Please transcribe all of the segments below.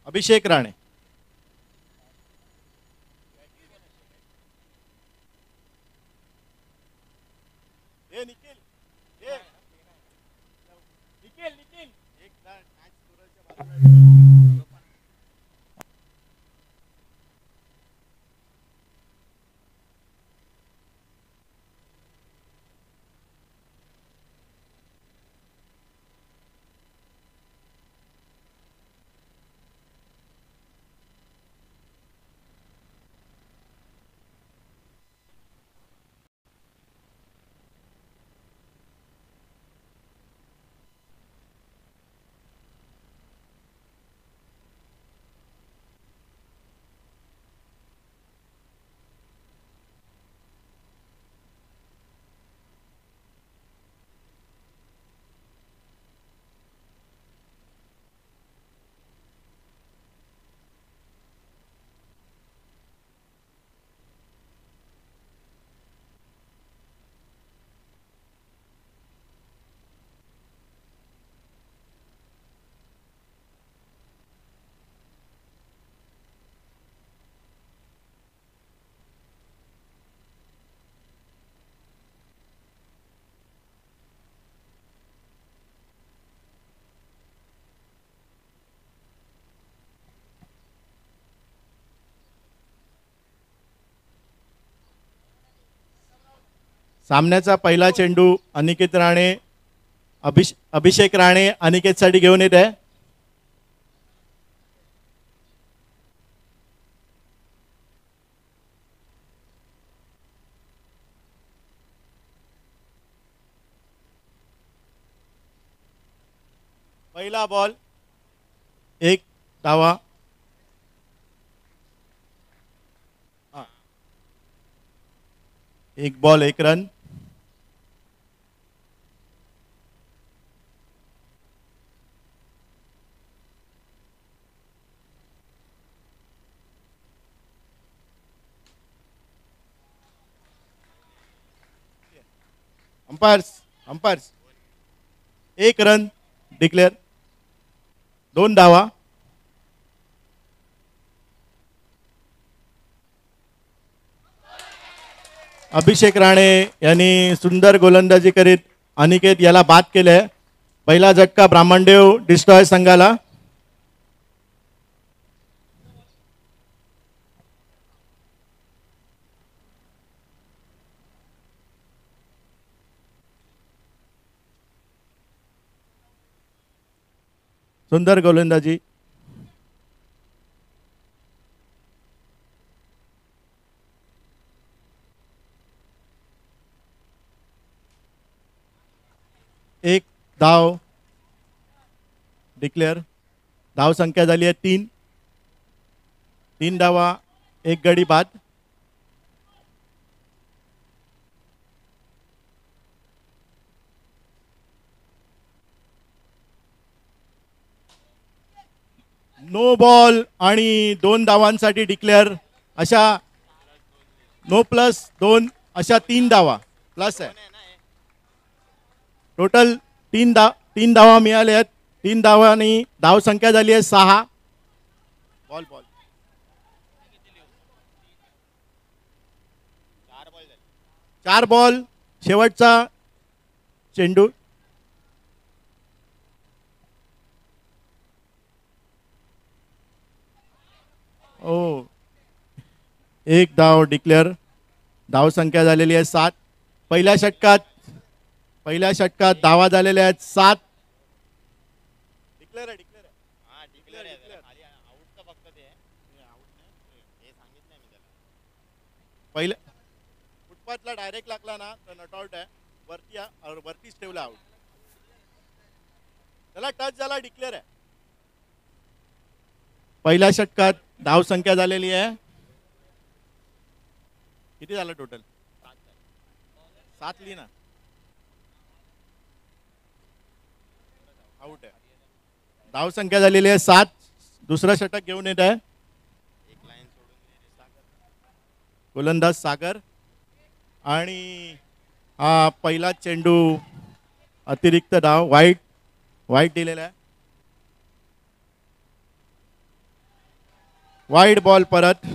अभिषेक राणे. सामन्याचा पहिला चेंडू अनिकेत राणे अभिषेक राणे अनिकेतसाठी घेऊन येत आहे. पहिला बॉल, एक धावा. एक बॉल एक रन. अंपायर्स एक रन डिक्लेअर, 2 धावा. अभिषेक राणे यांनी सुंदर गोलंदाजी करीत अनिकेत याला बाद केले. पहिला झटका ब्राह्मणदेव डिस्ट्रॉय संघाला. सुंदर गोलंदाजी. एक धाव डिक्लेअर. धाव संख्या झाली आहे 3. 3 धावा, एक गडी बाद. नो बॉल आणि 2 धावांसाठी डिक्लेअर. अशा नो प्लस 2 अशा 3 धावा प्लस आहे. टोटल 3 धावा मिळाल्या आहेत. 3 धावांनी धाव संख्या झाली आहे 6. बॉल 4 बॉल शेवटचा चेंडू. ओ, एक धाव डिक्लेअर. धाव संख्या झालेली आहे 7. पहिल्या षटकात धावा झालेल्या आहेत 7. डिक्लेअर पहिल्या फुटपाथला डायरेक्ट लागला ना तर नॉट आउट आहे. वरतीच ठेवला आउट. त्याला टच झाला, डिक्लेअर आहे. पहिल्या षटकात धाव संख्या झालेली आहे किती झालं टोटल? 7 ली ना. आउट आहे. धाव संख्या झालेली आहे 7. दुसरा षटक घेऊन येत आहे गोलंदाज सागर. आणि हा पहिला चेंडू अतिरिक्त धाव वाईट दिलेला आहे. वाईड बॉल परत.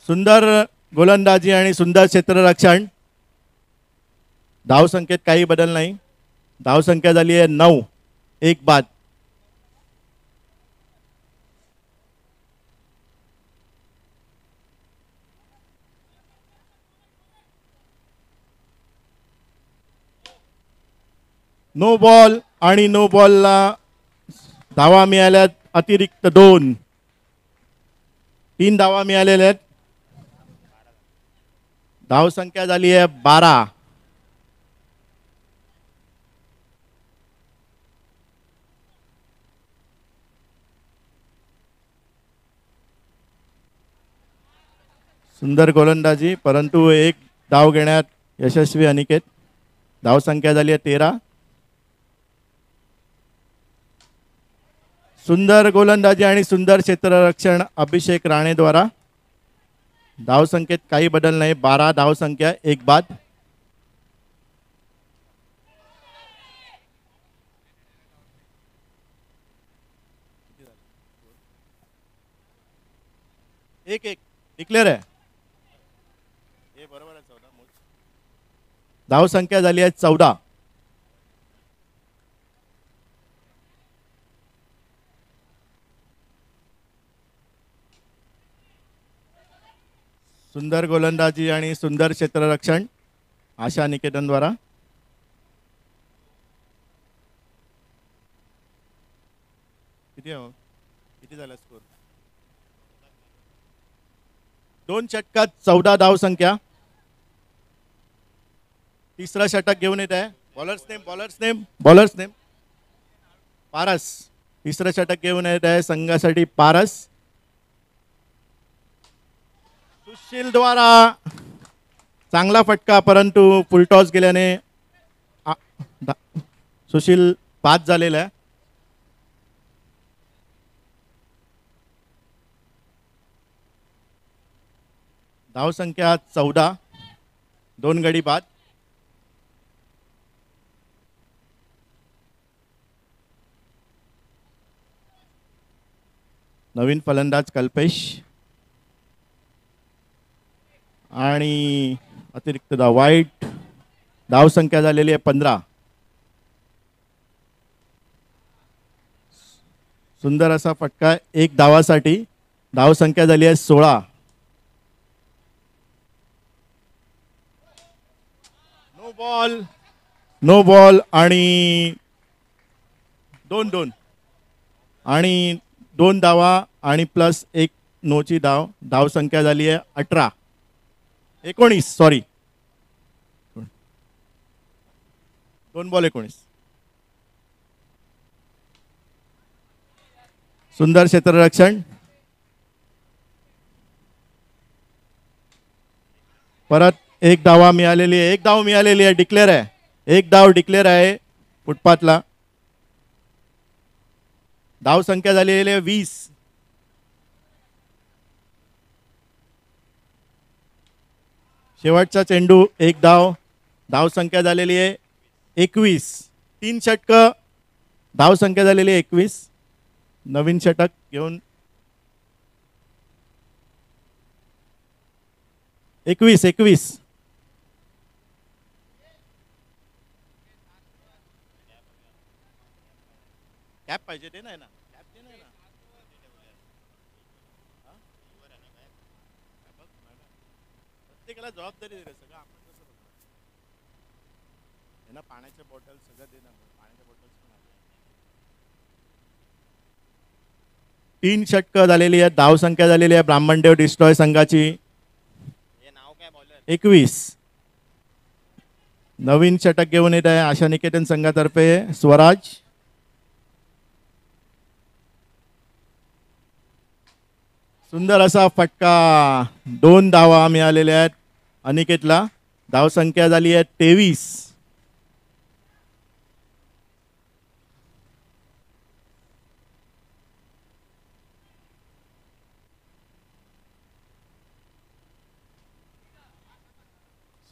सुंदर गोलंदाजी आणि सुंदर क्षेत्ररक्षण. धावसंख्येत काही बदल नाही. धावसंख्या झाली आहे 9. एक बाद. नो बॉल आणि नो बॉलला धावा मिळाल्यात अतिरिक्त 2. 3 धावा मिळालेल्या आहेत. धावसंख्या झाली आहे 12. सुंदर गोलंदाजी परंतु एक धाव घेण्यात यशस्वी अनिकेत. धावसंख्या झाली आहे 13. सुंदर गोलंदाजी आणि सुंदर क्षेत्ररक्षण अभिषेक राणे द्वारा. धावसंख्येत काही बदल नाही. 12 धावसंख्या, एक बाद. एक डिक्लेअर आहे. हे बरोबर आहे. 14. धावसंख्या झाली आहे 14. सुंदर गोलंदाजी आणि सुंदर क्षेत्ररक्षण आशा निकेतन द्वारा. किती झाला स्कोर? 2 षटकात 14 धावसंख्या. तिसरा षटक घेऊन येत आहे. Bowlers name Paras. तिसरं षटक घेऊन येत आहे संघासाठी पारस. सुशील द्वारा चांगला फटका परंतु फुलटॉस गेल्याने सुशील बाद झालेला आहे. धावसंख्या 14. 2 गडी बाद. नवीन फलंदाज कल्पेश आणि अतिरिक्त धाव. वाईट. धावसंख्या झालेली आहे 15. सुंदर असा फटका एक धावासाठी. धावसंख्या झाली आहे 16. नो बॉल आणि 2 आणि 2 धावा आणि प्लस 1 नोची धाव. धावसंख्या झाली आहे 19. Sorry, 2 ball 19. सुंदर क्षेत्ररक्षण. परत एक धाव मिळालेली आहे. डिक्लेअर आहे. एक धाव डिक्लेअर आहे फुटपाथला. धावसंख्या झालेली आहे 20. शेवटचा चेंडू एक धाव. धावसंख्या झालेली आहे 21. 3 षटक. धावसंख्या झालेली आहे 21. नवीन षटक घेऊन 21. कॅप पाहिजे ते नाही ना. प्रत्येकाला जबाबदारी दे. सगळं आपण कसं बघतो. पाण्याच्या बॉटल सगळं देणार. पाण्याच्या बॉटल्स पण आले. 3 षटक झालेली आहे. धावसंख्या झालेली आहे ब्राह्मणदेव डिस्ट्रॉय संघाची 21. नवीन षटक घेऊन येत आहे आशा निकेतन संघातर्फे स्वराज. सुंदर असा फटका. 2 धावा मिळालेल्या आहेत अनिकेतला. धावसंख्या झाली आहे 23.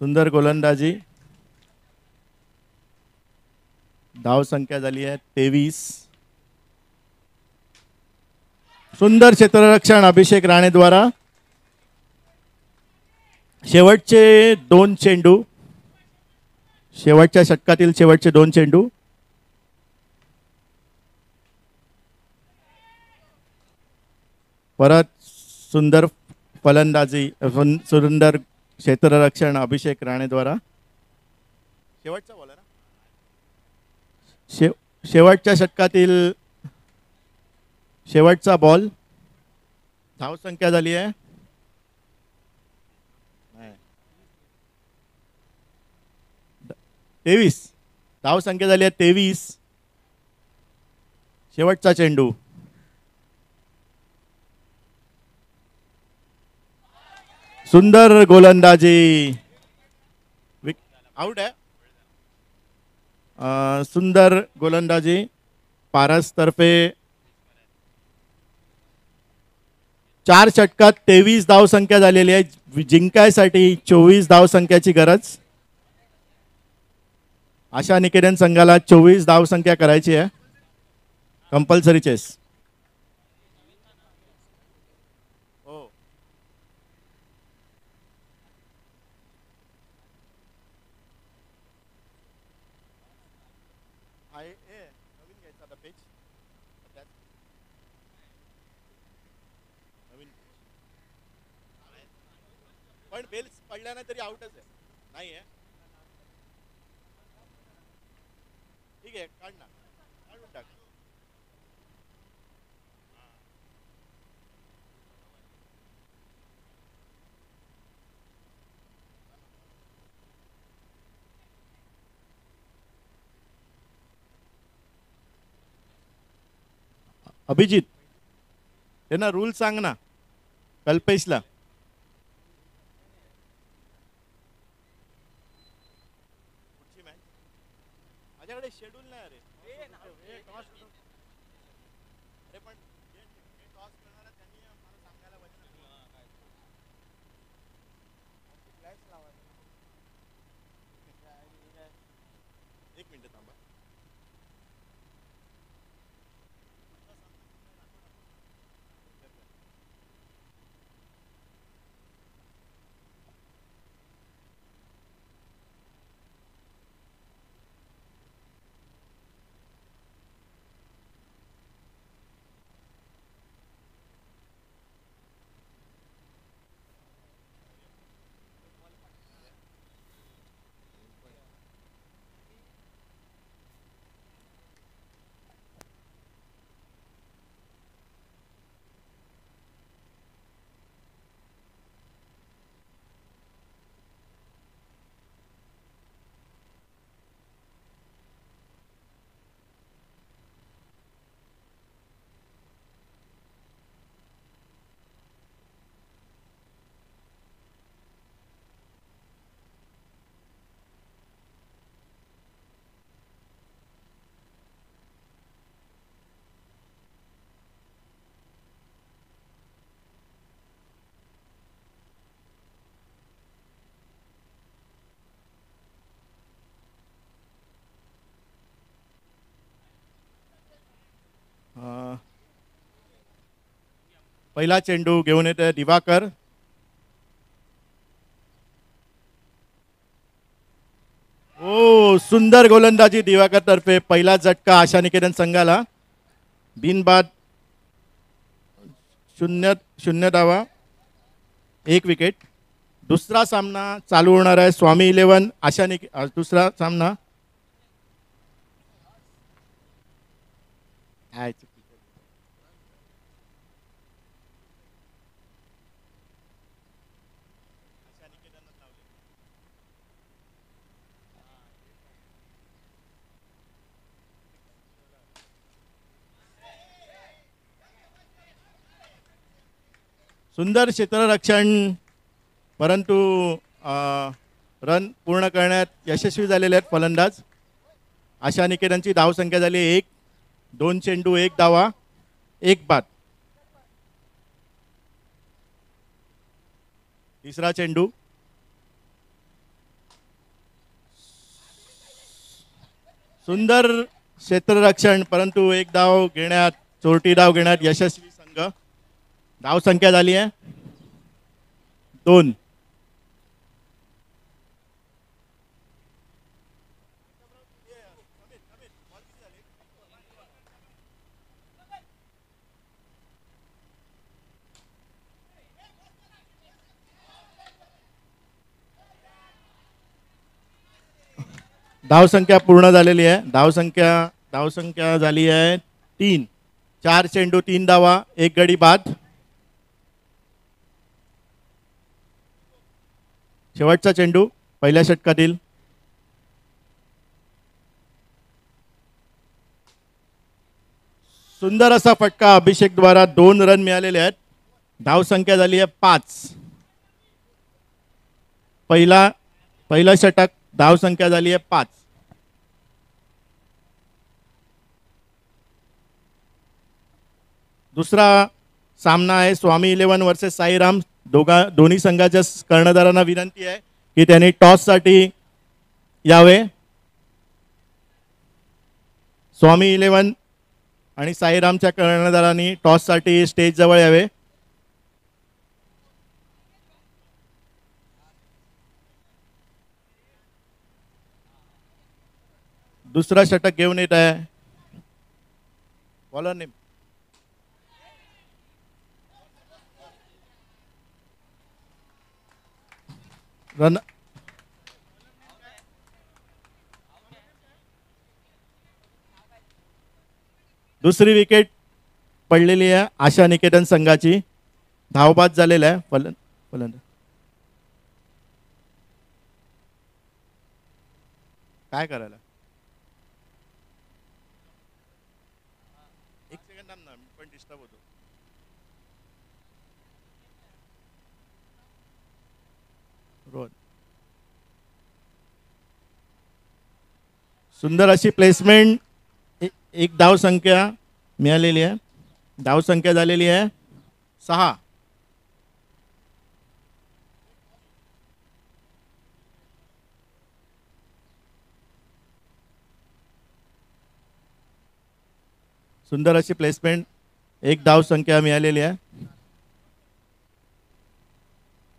सुंदर गोलंदाजी. धाव संख्या झाली आहे 23. सुंदर क्षेत्ररक्षण अभिषेक राणेद्वारा. शेवटचे 2 चेंडू, शेवटच्या षटकातील शेवटचे 2 चेंडू. परत सुंदर फलंदाजी, सुंदर क्षेत्ररक्षण अभिषेक राणेद्वारा. शेवटचा बॉल आहे ना, शेवटच्या षटकातील शेवटचा बॉल. धाव संख्या झाली आहे 23. धाव संख्या झाली आहे 23. शेवटचा चेंडू. सुंदर गोलंदाजी. आउट आहे. सुंदर गोलंदाजी पारस तर्फे. 4 षटकात 23 धाव संख्या झालेली आहे. जिंकायसाठी 24 धाव संख्याची गरज. आशा निकेतन संघाला 24 धाव संख्या करायची आहे. Compulsory chess. हो. नवीन घ्यायचा आता पेज. नवीन पण बेल पडल्या नाही तरी आउटच आहे. नाही आहे. ठीक आहे, काढ ना, काढून टाक. अभिजित, त्यांना रूल सांग ना कल्पेशला. माझ्याकडे शेड्यूल नाही. अरे पण टॉस करणारा त्यांनी मला सांगायला पाहिजे ना. एक मिनिट थांबा. पहिला चेंडू घेऊन येते दिवाकर. ओ, सुंदर गोलंदाजी दिवाकर तर्फे. पहिला झटका आशा निकेतन संघाला. बिनबाद 0-0 धावा, 1 विकेट. दुसरा सामना चालू होणार आहे. स्वामी 11 आशा दुसरा सामना. सुंदर क्षेत्ररक्षण, परंतु रन पूर्ण करण्यात यशस्वी झालेले आहेत फलंदाज. आशा निकेतनची धाव संख्या झाली 1. 2 चेंडू 1 धावा, 1 बाद. तिसरा चेंडू. सुंदर क्षेत्ररक्षण, परंतु एक धाव घेण्यात, चोरटी धाव घेण्यात यशस्वी संघ. धाव संख्या झाली आहे 2. धावसंख्या पूर्ण झालेली आहे. धावसंख्या झाली आहे 3. 4 चेंडू 3 धावा, 1 गडी बाद. शेवटचा चेंडू पहिल्या षटकातील. सुंदर असा फटका अभिषेक द्वारा 2 रन मिळालेले आहेत. धावसंख्या झाली आहे 5. पहिला षटक, धावसंख्या झाली आहे 5. दुसरा सामना आहे स्वामी 11 वर्सेस साईराम. दोन्ही संघाच्या कर्णधारांना विनंती आहे की त्यांनी टॉससाठी यावे. स्वामी 11 आणि साईरामच्या कर्णधारांनी टॉससाठी स्टेज जवळ यावे. दुसरा षटक घेऊन येत आहे बॉलर नेम. रन दुसरी विकेट पडलेली आहे आशा निकेतन संघाची. धावबाद झालेला आहे फलंदाज. काय करायला? एक सेकंड थांब ना, मी पण डिस्टर्ब होतो. रोहन, सुंदर अशी प्लेसमेंट. एक धाव संख्या मिळालेली आहे. धाव संख्या झालेली आहे 6. सुंदर अशी प्लेसमेंट. एक धाव संख्या मिळालेली आहे.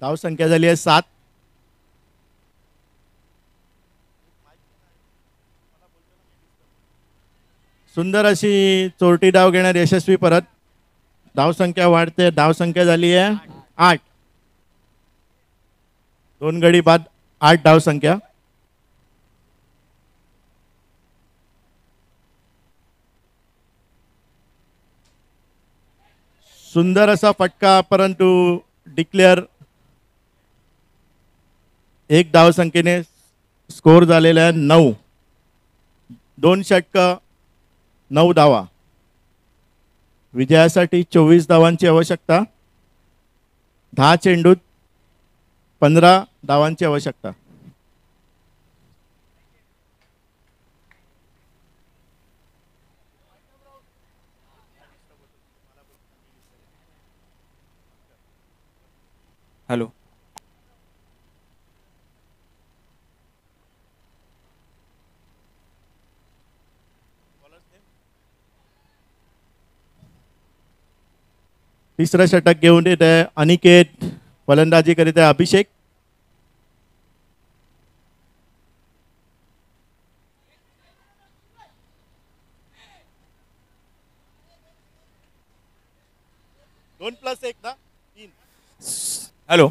धाव संख्या झाली आहे 7. सुंदर अशी चोरटी डाव घेण्यात यशस्वी परत. धावसंख्या वाढते. धावसंख्या झाली आहे 8. 2 गडी बाद, 8 धावसंख्या. सुंदर असा फटका, परंतु डिक्लेअर. 1 धावसंख्येने स्कोर झालेला आहे 9. 2 षटक 9 धावा. विजयासाठी 24 धावांची आवश्यकता. 10 चेंडूत 15 धावांची आवश्यकता. हॅलो. तिसरं षटक घेऊन येत आहे अनिकेत. फलंदाजी करीत आहे अभिषेक. दोन प्लस 1 ना 3. हॅलो.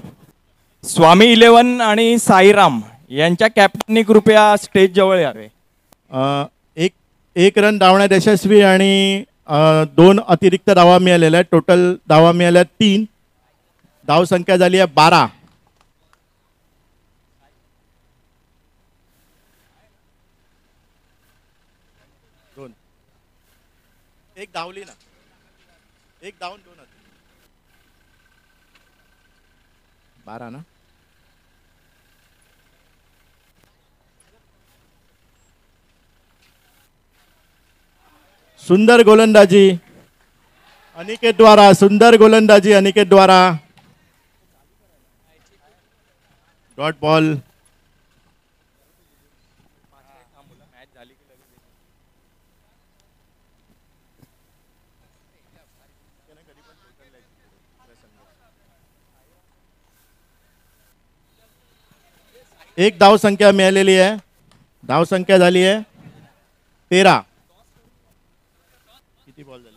स्वामी 11 आणि साईराम यांच्या कॅप्टननी कृपया स्टेज जवळ यावे. एक रन धावण्यात यशस्वी आणि 2 अतिरिक्त धावा मिळालेल्या आहेत. टोटल धावा मिळाल्या 3. धाव संख्या झाली आहे 12. एक धावली ना, एक धावून 2 12 ना. सुंदर गोलंदाजी अनिकेत द्वारा. सुंदर गोलंदाजी अनिकेत द्वारा. Dot ball. एक धाव संख्या मिळालेली आहे. धाव संख्या झाली आहे 13. किती बॉल झाले?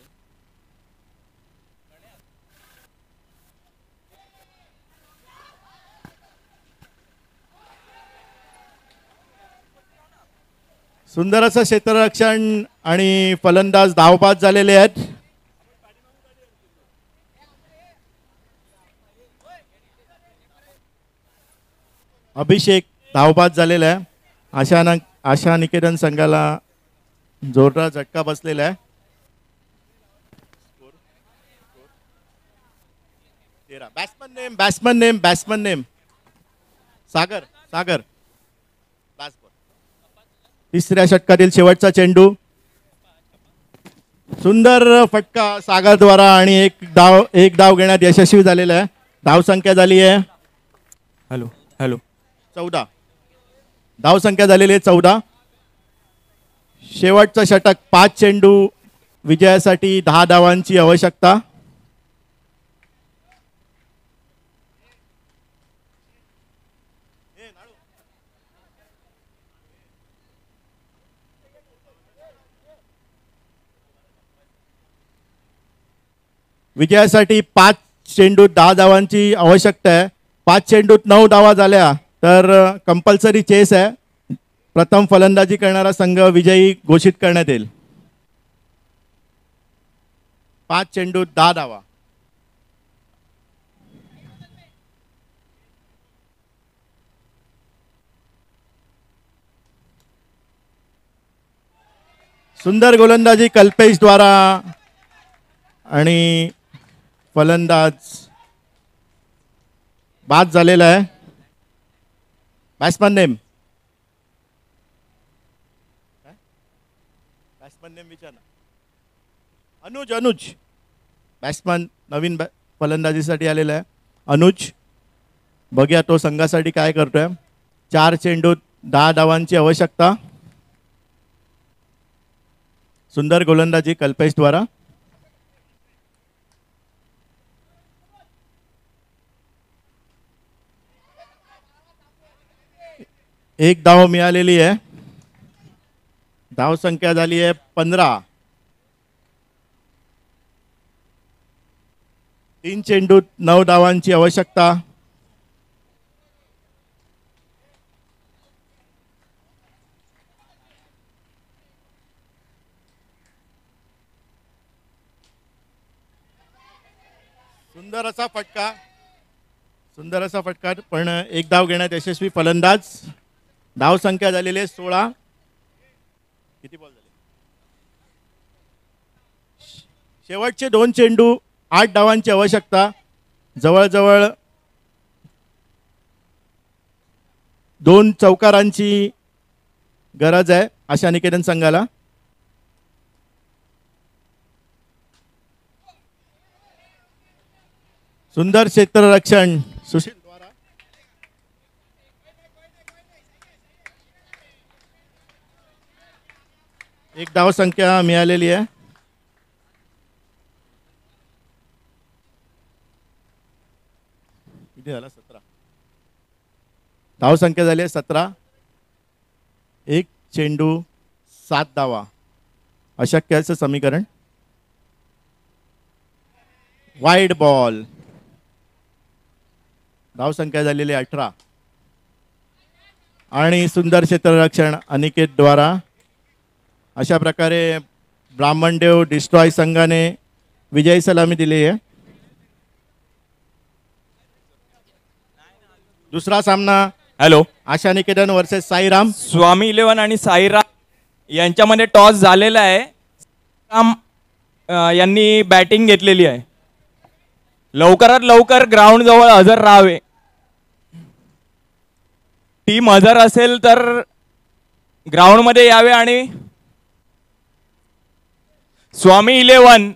सुंदर असं क्षेत्ररक्षण आणि फलंदाज धावबाद झालेले आहेत. अभिषेक धावबाद झालेला आहे. आशा निकेतन संघाला जोरदार झटका बसलेला आहे. 13. बॅट्समन नेम सागर. तिसऱ्या षटकातील शेवटचा चेंडू. सुंदर फटका सागरद्वारा आणि एक डाव घेण्यात यशस्वी झालेला आहे. धाव संख्या झाली आहे हॅलो 14. धाव संख्या झालेली आहे 14. शेवटचं षटक 5 चेंडू विजयासाठी 10 धावांची आवश्यकता. विजयासाठी 5 चेंडूत 10 धावांची आवश्यकता आहे. 5 चेंडूत 9 धावा झाल्या तर कंपल्सरी चेस आहे. प्रथम फलंदाजी करणारा संघ विजयी घोषित करण्यात येईल. 5 चेंडूत 10 धावा. सुंदर गोलंदाजी कल्पेश द्वारा आणि फलंदाज बाद झालेला आहे. बॅट्समन नेम विचार ना. अनुज बॅट्समन नवीन फलंदाजीसाठी आलेला आहे. अनुज बघूया तो संघासाठी काय करतोय. 4 चेंडूत 10 धावांची आवश्यकता. सुंदर गोलंदाजी कल्पेश द्वारा. एक धाव मिळालेली आहे. धाव संख्या झाली आहे 15. 3 चेंडूत 9 धावांची आवश्यकता. सुंदर असा फटका पण एक धाव घेण्यात यशस्वी फलंदाज. धाव संख्या झालेली आहे 16. किती बॉल झाले? शेवटचे 2 चेंडू 8 धावांची आवश्यकता. जवळजवळ 2 चौकारांची गरज आहे आशा निकेतन संघाला. सुंदर क्षेत्ररक्षण सुशील द्वारा. एक धाव संख्या मिळालेली आहे. किती झाला? 17. धाव संख्या झाली आहे 17. 1 चेंडू 7 धावा. अशक्य असं समीकरण. Wide ball. धाव संख्या झालेली 18. आणि सुंदर क्षेत्ररक्षण अनिकेत द्वारा. अशा प्रकारे ब्राह्मणदेव डिस्ट्रॉय संघाने विजयी सलामी दिली आहे. दुसरा सामना आशा निकेतन वर्सेस साईराम. स्वामी इलेव्हन आणि साईराम यांच्यामध्ये टॉस झालेला आहे. साईराम यांनी बॅटिंग घेतलेली आहे. लवकरात लवकर ग्राउंड जवळ हजर राहावे. टीम हजर असेल तर ग्राउंड मध्ये यावे. आणि स्वामी इलेव्हन